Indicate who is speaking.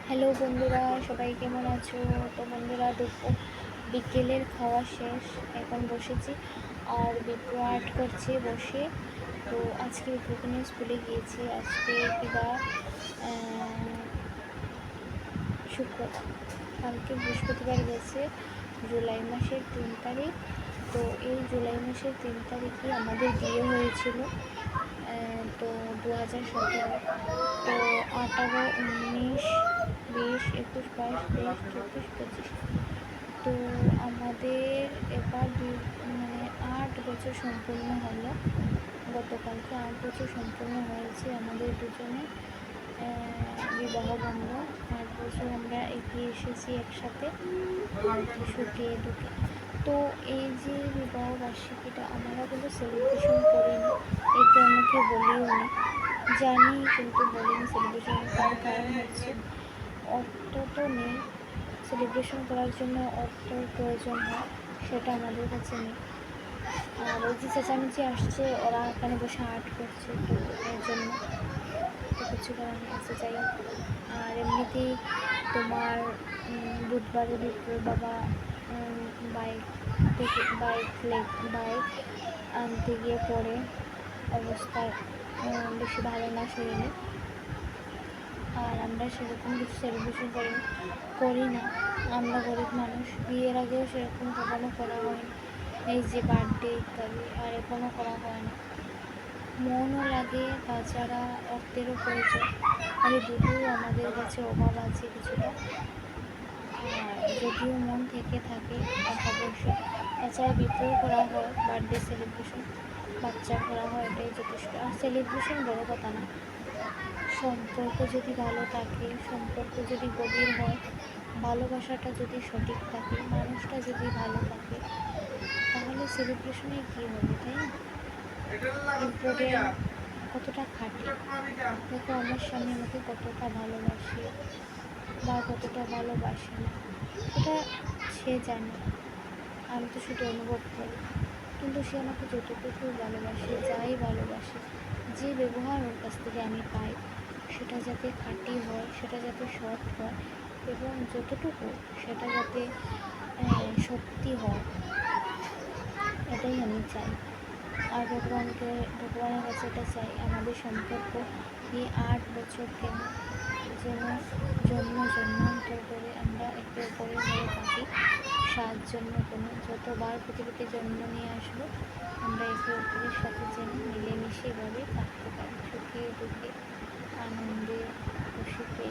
Speaker 1: Hello বন্ধুরা, সবাই কেমন আছো? তো বন্ধুরা, বিকেলের খাওয়া শেষ, এখন বসেছি আর বিপ্র আর্ট করছে বসে। তো আজকে বিপ্রকে নিয়ে স্কুলে গিয়েছি। আজকে কিবা শুক্রবার, কালকে বৃহস্পতিবার গেছে, জুলাই মাসের 3 তারিখ। তো এই জুলাই মাসের 3 তারিখে আমাদের বিয়ে হয়েছিল। তো 2017। তো 18, 19, 20, 21, 22, 23, 24, 25। তো আমাদের এবার 8 বছর সম্পূর্ণ হলো। গতকালকে 8 বছর সম্পূর্ণ হয়েছে আমাদের দুজনে বিবাহ বন্ধন। 8 বছর আমরা এগিয়ে এসেছি একসাথে সুখে দুঃখে। তো এই যে বিবাহ বার্ষিকীটা আমরা কিন্তু সেলিব্রেশন করিনি, একে অন্যকে বলিও নি, জানি কিন্তু বলিনি সেলিব্রেশনের কোনো কারণ হচ্ছে অর্থ তো নেই। সেলিব্রেশন করার জন্য অর্থর প্রয়োজন হয়, সেটা আমাদের কাছে নেই। আর ওই যে চেঁচামেচি আসছে, ওরা এখানে বসে আর্ট করছে, তো এর জন্য তো কিছু করার নেই, আসতে চাই। আর এমনিতেই তোমার বুধবারে বিপ্রর বাবা বাইক আনতে গিয়ে পড়ে, অবস্থা বেশি ভালো না শরীরে। আর আমরা সেরকম কিছু সেলিব্রেশন করি না, আমরা গরিব মানুষ। বিয়ের আগেও সেরকম কখনো করা হয়নি, এই যে বার্থডে ইত্যাদি, আর এখনও করা হয় না। মনও লাগে, তাছাড়া অর্থেরও প্রয়োজন। আর দুটোও আমাদের কাছে অভাব আছে কিছুটা। আর যদিও মন থেকে থাকে টাকা পয়সা, তাছাড়া বিপ্রও করা হয় বার্থডে সেলিব্রেশন, বাচ্চা করা হয়, এটাই যথেষ্ট। আর সেলিব্রেশন বড় কথা না, সম্পর্ক যদি ভালো থাকে, সম্পর্ক যদি গভীর হয়, ভালোবাসাটা যদি সঠিক থাকে, মানুষটা যদি ভালো থাকে, তাহলে সেলিব্রেশনে কী হবে, তাই না? ইম্পর্টেন্ট কতটা খাটে, দেখো আমার স্বামী আমাকে কতটা ভালোবাসে বা কতটা ভালোবাসে না, এটা সে জানে, আমি তো শুধু অনুভব করি। কিন্তু সে আমাকে যতটুকু ভালোবাসে, যাই ভালোবাসে, যে ব্যবহার ওর কাছ থেকে আমি পাই, সেটা যাতে খাঁটি হয়, সেটা যাতে সৎ হয়, এবং যতটুকু সেটা যাতে সত্যি হয়, এটাই আমি চাই। আর ভগবানের কাছে এটা চাই, আমাদের সম্পর্ক এই 8 বছর যেন জন্ম জন্মান্তর করে আমরা একে অপরের হয়ে থাকি। 7 জন্ম কেন, যতবার পৃথিবীতে জন্ম নিয়ে আসবো, আমরা একে অপরের সাথে যেন মিলেমিশে এভাবে থাকতে পারি, সুখে দুঃখে, আনন্দে খুশিতে।